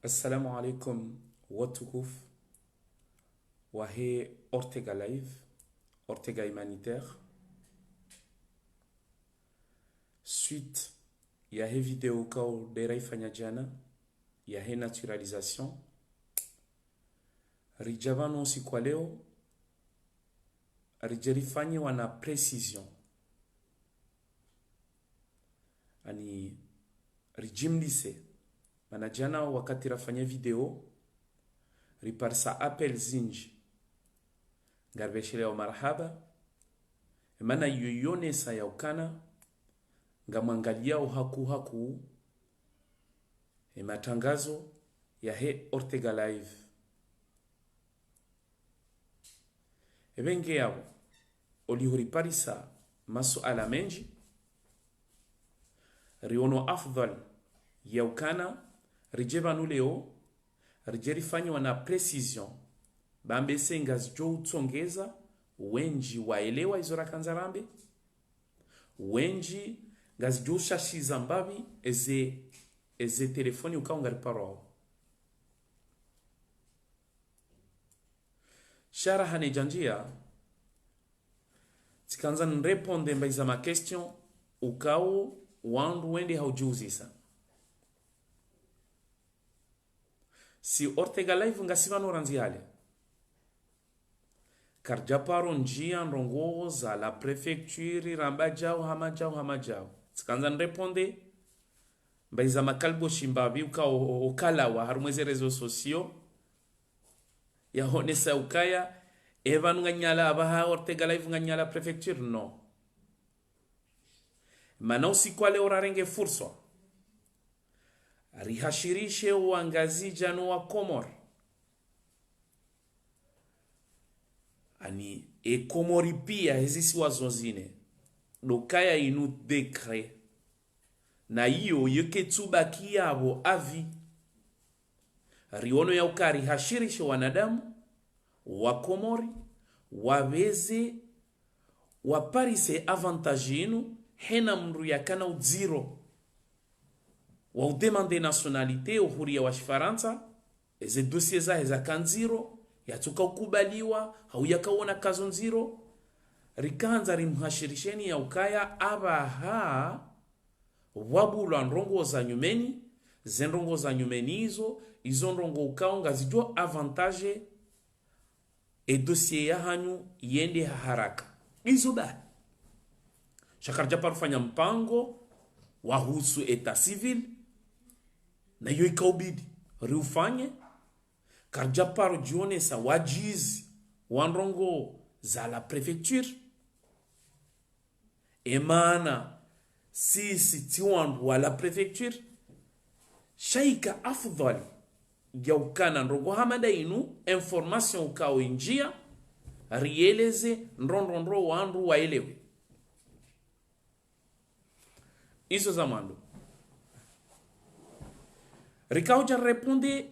Assalamu alaikum watukuf wahe Ortega Live, Ortega Humanitaire. Suite ya he video kao derai fanya jana ya he naturalisation rijavano si kwa leo rijerifanye wana precision ani rijimlise mana jana wakati rafanya video riparsa appel zinji ngarbeshele wa marhaba mana yoyone sa ya ukana ngamwangalia haku matangazo ya he Ortega Live ebenge yao olihuriparisa masuala menji riono afdal ya ukana rijevanu leo rijerifanywa na precision bambese ngazjo utsongeza wenji waelewa izora kanzarambe wenji ngazjo shashiza mbavi eze telefoni ukaunga riparo shara hane janjia tikanza nreponde mbaiza ma question ukao wandu wende haujuzisa si Ortega Live ngasivano ranziale karjaparo njia ndongo za la prefecture rambajao hamajao tikanza nreponde mbaiza makalbo shimbavi ukao okala wa harumweze rezo sosio ya honesa ukaya evan nganyala abaha Ortega Live nganyala prefecture no mana usikwale orarenge fursa rihashirishe uangazi jano wa Komor ani Komori pia hezisi wazonzine dokaya inu dekre na iyo yeketsuba kiyabo avi riono ya ukari hashirishe wanadamu wa Komori waweze waparise avantage inu hena mru yakana uziro wa udemande nationalité uhuria wa Shifaransa eze dossier za heza kanziro yatuka ukubaliwa hauyakaona kazo nziro rikanza rimhashirisheni ya ukaya abaha wabula ndrongo za nyumeni zendrongo za nyumeni izo ndrongo ukaonga zijua avantage e dossier ya hanyu yende haraka izo da shakarja parufanya mpango wahusu eta civil na yo ikaubidi riufanye karja paro jionesa wajizi wanrongo za la prefecture emana sisi tiwandu wa la prefecture shaika afdhali ya ukana ndrongo hamada inu information ukao injia rieleze ndrondro wandu waelewe iso zamando rikauja reponde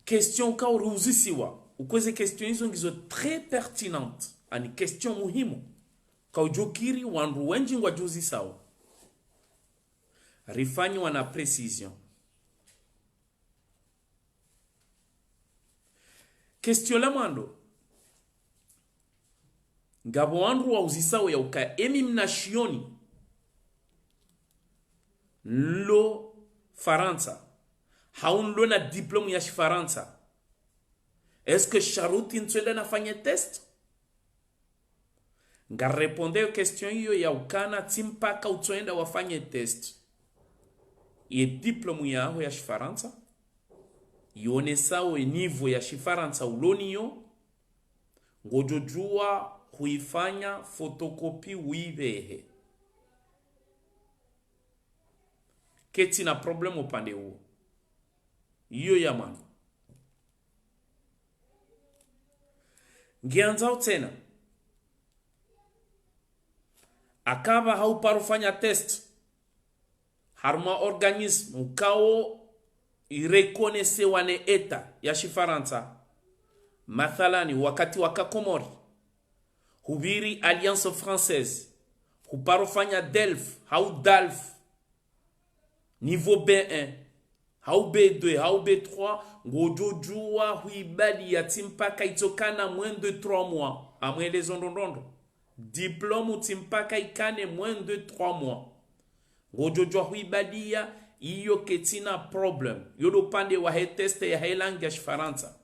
question ka uruzisiwa ukweze question hizo ngizo très pertinente ani question muhimu ka ujokiri wandu wenji ngwa juzi sawa rifanywa na precision question la mando ngabo wandu wa uzisawa ya uka emi mnashioni lo Faransa haunlo na diplome ya Shifaransa est-ce que sharuti ntwenda nafanya test nga répondre question hiyo ya ukana timpaka utwenda wafanye test ye diplome yao ya Shifaransa ionesao niveau ya Shifaransa uloniyo ngojojua kuifanya fotokopi wivehe keti na problem upande huo iyo ya mano ngianzao tena akaba hauparufanya test haruma organisme ukao irekonese wane eta ya Shifaransa mathalani wakati waka Komori hubiri Alliance Française huparufanya DELF hau DALF niveau B1 hau B2 hau B3 ngojojua huibadi ya timpaka itokana moins de 3 mois amwelezo ndondondo diplôme timpaka ikane moins de 3 mois ngojojua huibadia iyo ketina problem yodo pande wa he teste ya helangi ya Shifaransa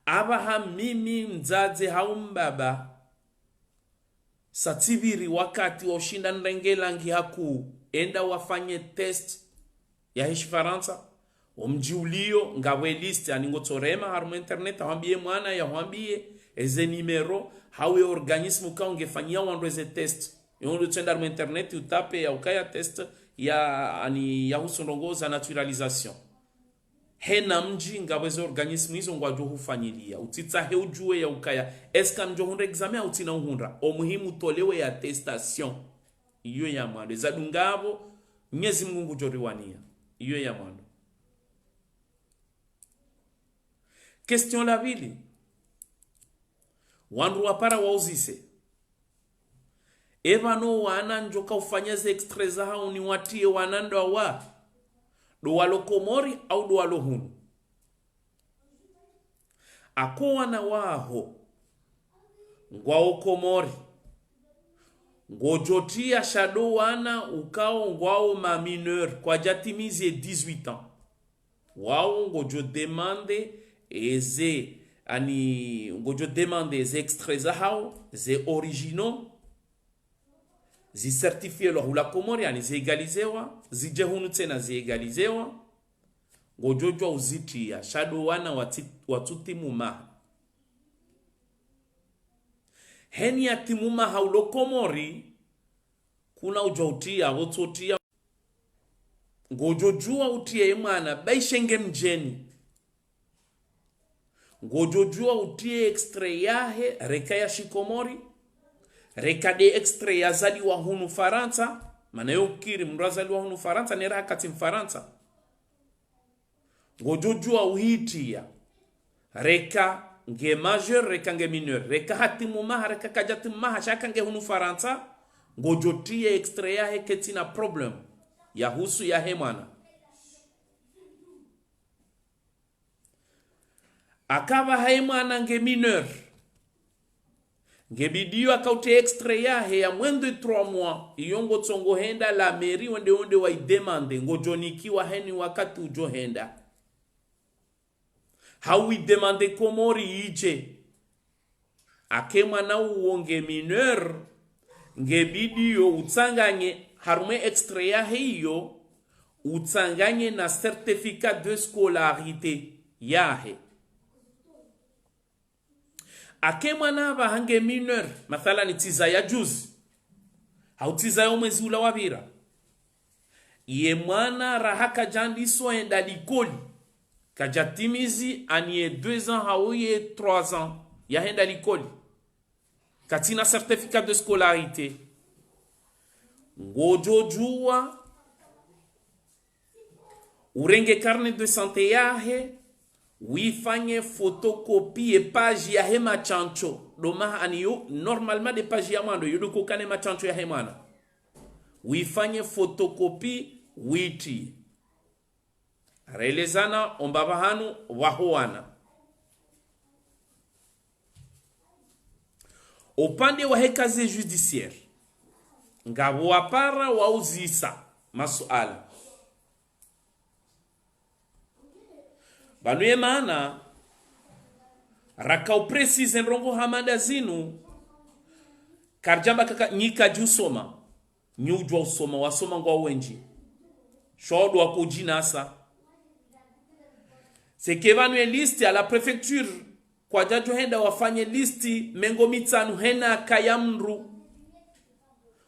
abaha mimi mzazi haumbaba satibiri wakati wa ushinda nrengelangi haku enda wafanye test ya Hishifaransa omjiulio ngawe list aningotorema harumu internet hawambie mwana ya hawambie eze numero hawe organismu ka ungefanyia wando eze test yondo tenda harumu internet utape ya ukaya test ya husonongoza naturalisation hena mji ngawe eze organismu hizo ngwajo hufanyilia utita he ujue ya ukaya eska mjo hunde examen au tina uhundra omuhimu tolewe ya testation iyo ya mwando zadungabo Mwenyezi Mungu joriwania iyo ya mwando. Question la pili wandu wapara wauzise evano wana njoka ufanyaze extreza hao ni watie wanando wa do walokomori au do walohunu ako wana waho ngwao komori ngojotia shadow wana ukao ngwao ma mineur kwa jatimize 18 ans wao ngojo demande eze ani ngojo demande eze extraits hao ze originaux zi certifié lo hula komori ani zi egalizewa zije hunu tena zi egalizewa ngojojwa uzitia shadow wana watutimuma heni ya timuma haulo komori kuna ujautia wototia ngojojua utie imana baishenge mjeni ngojojua utie extrait yahe reka ya shikomori reka de extrait ya zali wa hunu Faransa mana yokiri mrazali wa hunu Faransa nera hakati mfaransa ngojojua uhitia reka nge majeur reka nge mineur reka hatimu maha reka kajatimu maha shaka nge hunu Faransa ngojotie extrait yahe ketina problem ya husu ya hemana akava haimana nge mineur nge bidio akaute extrait yahe ya moins de 3 mois iyongo tsongo henda la mairie onde wa idemande ngojonikiwa heni wakati ujo henda hawi demande komori ije akema na uonge mineur nge bidio utsanganye harume extrait ya hiyo utsanganye na certificat de scolarité yahe akema na bahange mineur mathala ni tiza ya juzi hautiza ya mwezi ula wabira ye mwana rahaka jandiso enda likoli kajatimizi anie 2 ans haouye 3 ans ya henda likoli katina certificat de scolarité ngojojua urenge carnet de santé yahe wifanye photocopie page ya hema chancho doma aniyo normalement de page ya mando yuduko kane machancho ya hemana wifanye photocopie witi relezana ombabahanu wahoana upande wa hekazi judiciaire ngabo wapara wauzisa masuala banuye maana rakau precise nrongo hamada zinu karjamba kaka nyika jusoma nyujwa usoma wasoma ngwa wenji shodo wa kujinasa sekevanuye listi a la prefecture kwa jajo henda wafanye listi mengo mitanu hena kayamru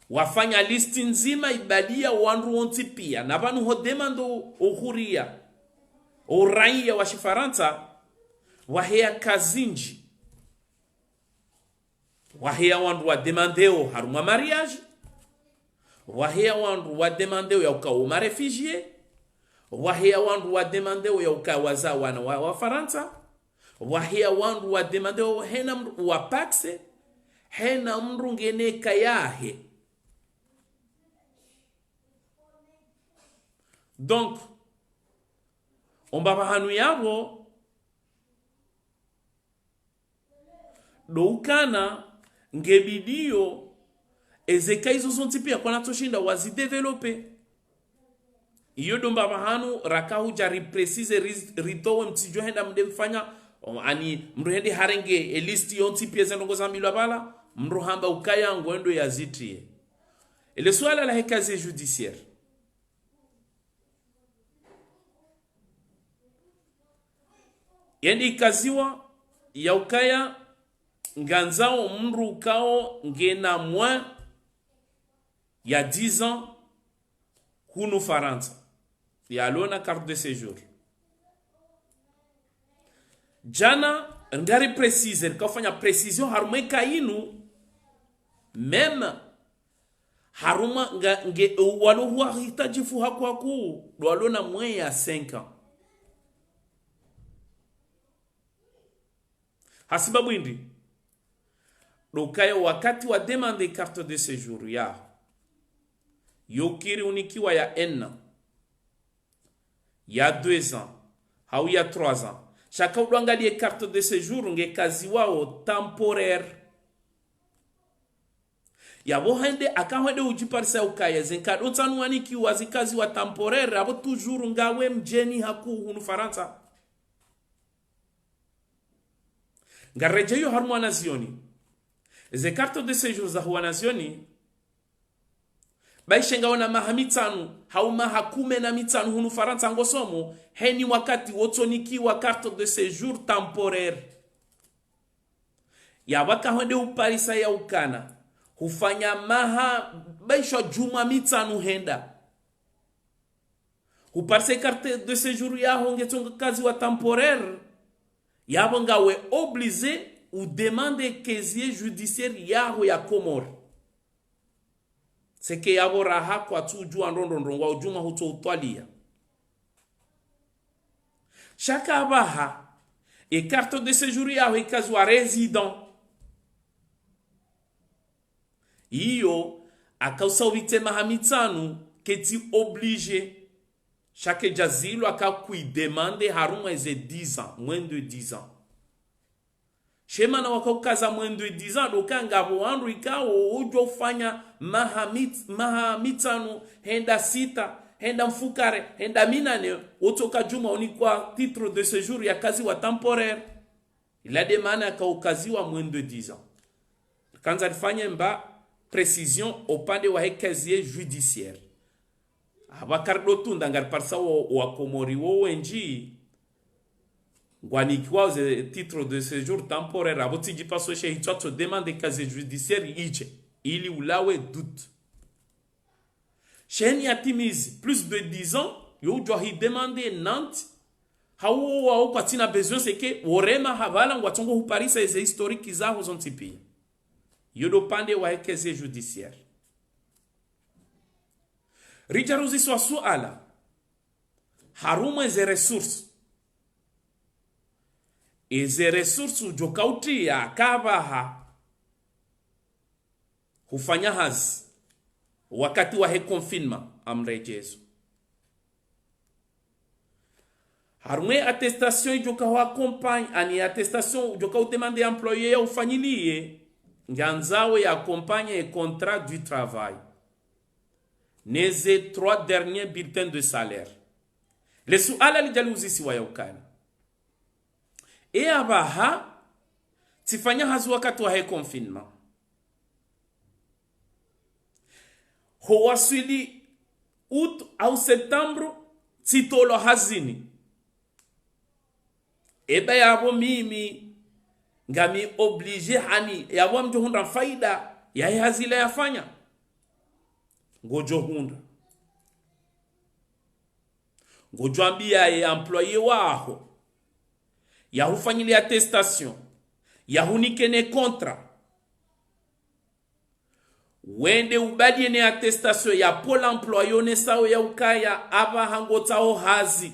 wafanya listi nzima ibadia wanru onti pia na vanu hodemando uhuria uraia wa Shifaransa wahea kazinji wahea wandu wa demandeo haruma mariage wahea wandu wa demandeo ya ukauma refugie wahea wandu wa demandeo ya ukawaza wana wa Faransa wahea wandu wa demandeo hena mru wa paxe hena mru ngene kayahe donc ombaba hanu yabo doukana ngebidio ezeka izo zonti pia kwa natoshinda wazidevelope iyo dombaba hanu rakahu jari precise ritowe mtijo henda mde mfanya ani mruhende harenge listi yonti pia zenongo za milwa bala mruhamba ukaya ngwendo ya zitrie. Le swala la hekazi judiciaire yendi kaziwa ya ukaya nganzao mru ukao ngena moins ya 10 ans hunu Faransa ya lona carte de séjour jana ngari precise kafanya precision harumwe kainu même haruma nge walo huwa hitaji fuha kwa ku dwalo na mwe ya 5 ans hasibabu indi dokaya wakati wa demande carte de séjour ya yokiri unikiwa ya 1 an ya 2 ans hau ya 3 ans chaka udwangalie carte de séjour nge kazi wao temporaire yabo hende akahwede ujiparisa ukaya zenkado tsanuani kiwa zikazi wa temporaire abo toujours ngawe mjeni haku hunu Faransa ngareje yo harmwa nazioni ze carte de séjour za huwa nazioni baishenga wana mahamitanu hauma hakume na mitanu hunu Faransa ngosomo heni wakati wotonikiwa carte de séjour temporaire ya waka hwende uparisa ya ukana hufanya maha baisho juma mitanu henda huparse carte de séjour ya hongetonga kazi wa temporaire yabo ngawe obligé ou demande casier judiciaire yaho ya Comore seke yabo raha kwa tujua ndondondongwa ujuma huto utwalia chaka abaha e carte de séjour yaho ikazi wa résident iyo akausawite mahamitanu keti obligé chaque jazilo akakui demande haruma eze 10 ans moins de 10 ans shema na wakaukaza moins de 10 ans dokanga boandu ikao ujo fanya mahamitanu henda sita henda mfukare henda minane otoka juma unikwa titre de séjour ya kazi wa temporaire ila demande akaukaziwa moins de 10 ans kanza lifanye mba précision opande wa casier judiciaire abakardo tunda ngar parsa wa Komori wo wenji ngwani kwa ze titre de séjour temporaire abotiji paso chez hitwato demande casier judiciaire iche ili ulawe doute cheni atimize plus de 10 ans yo jo hi demander Nantes hawo wa opatina besoin c'est que orema havala ngwatongo hu Paris eze historique zaho zontipi yodo pande wa casier judiciaire rijaruzi swa suala haruma ze ressources eze ressources ujokauti ya kabaha hufanya hazi wakati wa confinement amrejezo harume attestation ujoka wa accompagne ani attestation ujoka udemande employé ya ufanyilie nganzawe ya accompagne contrat du travail les 3 derniers bulletins de salaire le suala lijaluzi siwa ya ukani e abaha tifanya hazu wakati wa confinement ho wasili août au septembre titolo hazini ebe yabo mimi ngami obligé hani yabo mjo hunda faida ya hazila yafanya ngojo hunda ngojo ambia ya employé waho ya hufanyilia attestation ya hunikene contrat wende ubadie ne attestation ya pole employé ne sawo ya ukaya aba hangotao hazi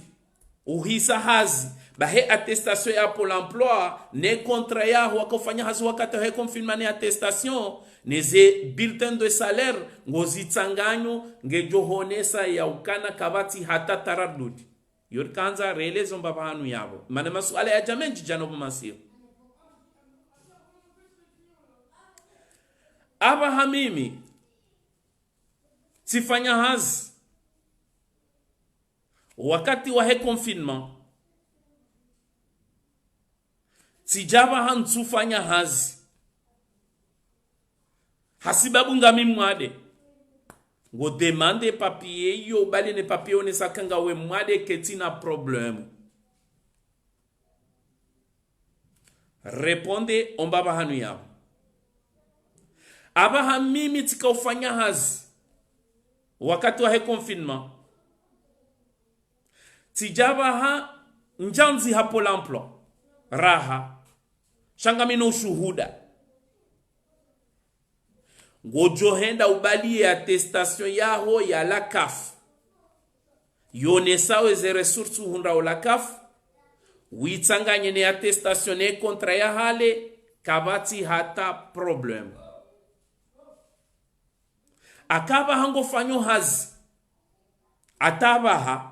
uhisa hazi bahe attestation ya Pôle emploi ne contrat ya wakofanya hazi wakati he confirmane attestation neze bulletin de salaire ngozitsanganyo ngejohonesa ya ukana kabati hata taradudi yorkanza reelezo mbabahanu yabo mane masuala ya jamenji jano masir aba hamimi sifanya hazi wakati wa he confinement sijaba hansufanya hazi hasibabu ngami mwade ngo demande papier yo bali ne papier one sakanga we mwade ketina problème réponde on baba hanu yabo aba hamimi tikaufanya hazi wakati wa he confinement tijaba ha njanzi hapo l'emploi raha shangamino ushuhuda ngojohenda ubali ya attestation yaho ya la CAF yonesa weze ressources hunda la CAF witsanganye ne attestation ne kontra ya hale kabati hata problem akaba hango fanyo hazi atabaha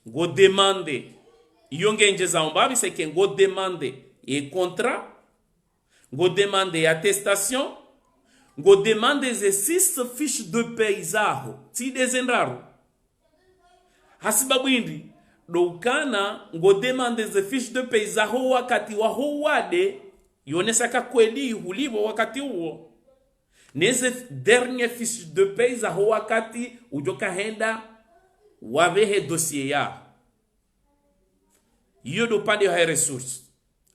go demande yonge njeza ombabi seke go demande e contrat go demande attestation go demande ze 6 fiches de paysage ti dezendraro hasibabwindi dokana go demande ze fiches de paysage wakati wa wade yonesa ka kweli hulibo wakati huo neze dernier fiche de paysage wakati ujoka henda wavehe dossier ya iyo do pande ya resource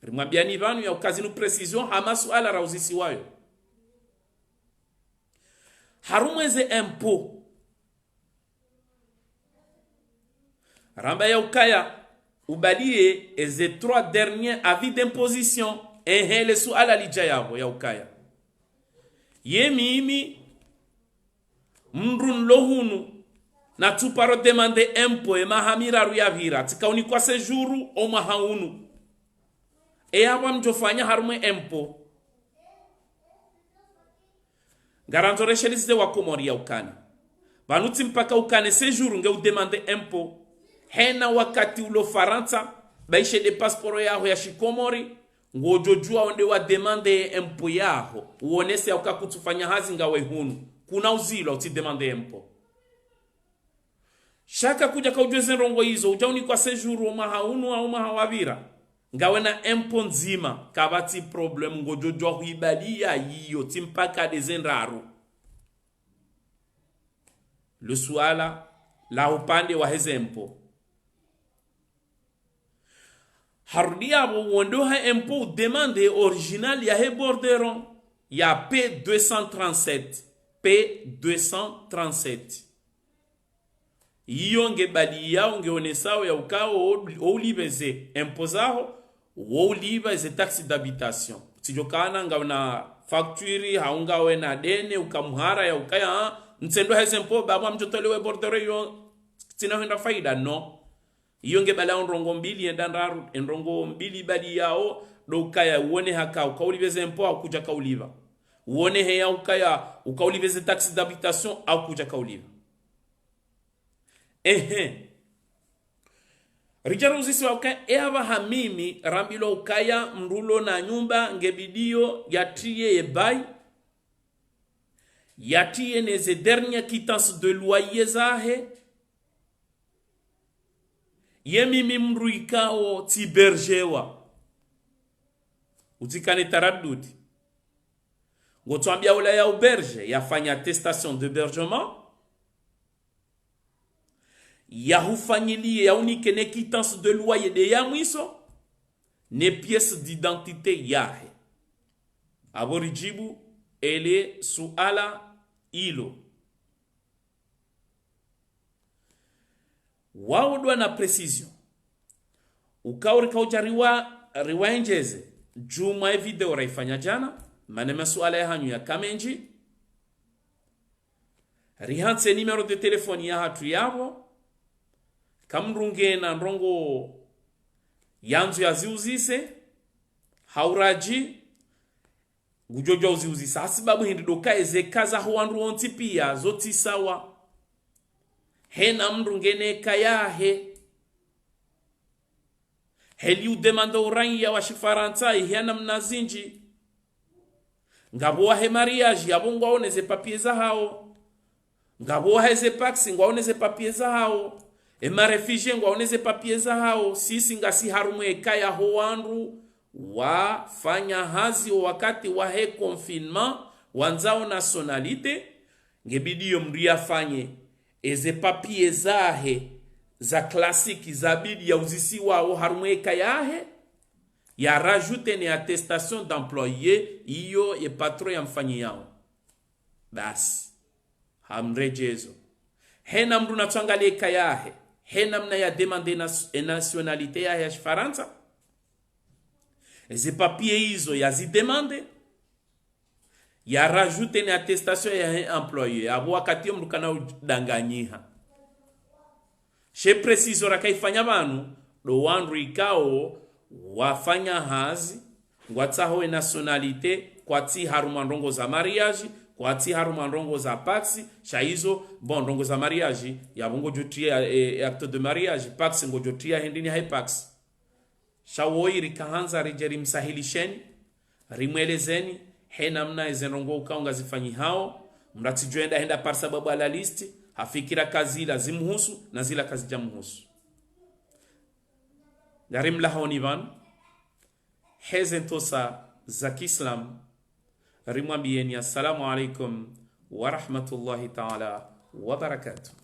rimwabiani vanu ya ukazinu precision hamasu ala rauzisi wayo harumweze impôt ramba ya ukaya ubalie eze 3 derniers avis d'imposition ehele su ala lija yabo ya ukaya yemimi mrun lohunu na tuparo demande impôt e mahamira ruyavira tikauni kwa sejuru o mahaunu e aba mjofanya harume impôt garanzore sheliste wa komori ya ukana banuti mpaka ukane sejuru nge udemande impôt hena wakati ulo Faransa baishe de passeport yaho ya shikomori ngojojua onde wa demande impôt yaho uonese ya ukakutufanya hazi ngawe hunu kuna uzilo uti demande impôt shaka kuja kaujweze rongo hizo ujauni kwa sejuru oma haunu au mahawavira ngawe na impôt nzima kabati problem ngojojwa huibalia yiyo timpaka dezenraru le suala la upande wa hezempo harudia wondoha impôt demande original ya he borderon ya P237 iyo ngebali yao ngeonesao ya ukao oulibeze imposaho woulibeze taxe d'habitation tijokana ngauna facture haungawe na dene ukamuhara ya ukaya nsendo hezempo baba mjotolewe bordero yo tina henda faida no iyo ngebala onrongo mbili endandaru enrongo mbili bali yao do ukaya uone haka ukaulibeze impo akuja kauliva uone heya ukaya ukaulibeze taxe d'habitation akuja kauliva Richard uzisi wa ukaya ewa hamimi rambilo ukaya mrulo na nyumba ngebidio yatie ebai yatie neze dernier quittance de loyer zahe yemimi mruikao tiberjewa utikane taradudi ngotuambia ula ya auberge yafanya attestation d'hébergement ya hufanyilie ya unike ne quittance de loyer de ya mwiso ne pièce d'identité yahe aborijibu ele suala ilo waudwa na precision ukauri kaujariwa riwaenjeze juma video raifanya jana mane masuala ya hanyu ya kamenji rihanse numero de telefoni ya hatu yabo kamrunge na ndrongo yanzu yaziuzise hauraji gujojo uziuzisa sababu hindi doka zekaza huandu onti pia zoti sawa hena mrungene kayahe heli udemanda uranya wa shifaransa hena mnazinji ngabo wahe mariage yabo ngwaoneze papier za hao ngabo wahe ze pax ngwaoneze papier za hao ema refugee ngwaoneze papier za hao sisi ngasi harumwe kaya hoandu wafanya hazi wakati wa he confinement wanzao nationalite ngebidi yo mri afanye eze papier zahe za klasiki za bidi ya uzisi wao harumweka yahe ya rajoute ni attestation d'employé iyo e patron ya mfanyi yao basi hamrejezo hena mru natwangalie kayahe hena mna ya demande nationalité ya Faransa eze papier hizo ya zidemande ya rajoute ni attestation ya employé abo wakati yo mrukana udanganyiha she preciso rakaifanya banu do wandu ikao wafanya hazi ngwatsaho nationalité kwati haruma ndongo za mariage kwati haruma ndongo za pax shaizo bon ndongo za mariage ya bongo jotia acte de mariage pax ngo jotia hendini hai pax shawoi rikahanza rijeri msahilisheni rimwelezeni hena mna ezenongo ukaunga zifanyi hao mratijoenda henda par sababu ala listi hafikira kazi la zimhusu na zila kazi jamhusu garim lahoni van hezentosa za Kiislam rimwambieni assalamu alaikum wa rahmatullahi ta'ala wa barakatuh.